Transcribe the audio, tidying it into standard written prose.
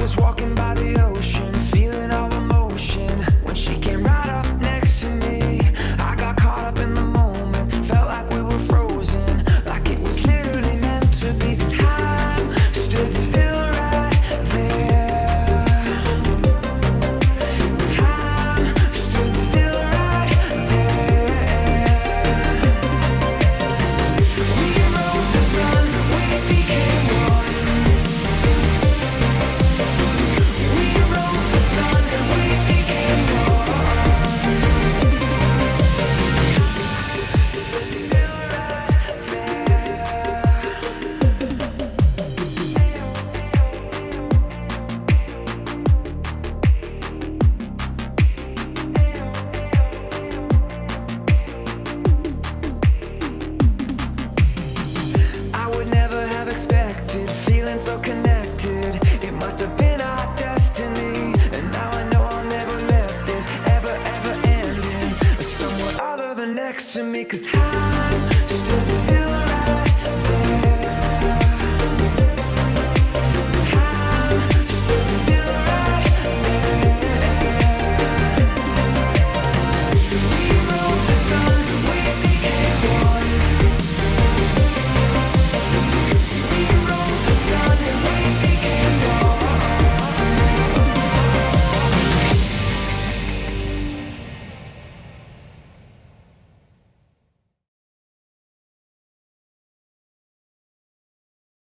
was walking by the ocean, feeling all emotion. When she came right up next to me, I got caught up in the moment. Felt like we were frozen, like it was literally meant to be. Time stood still right there. Time stood still right there. We rode the sun, we became one. We rode the sun, we became I would never have expected, feeling so connected. It must have been our destiny. And now I know I'll never let this ever end in somewhere other than next to me. 'Cause time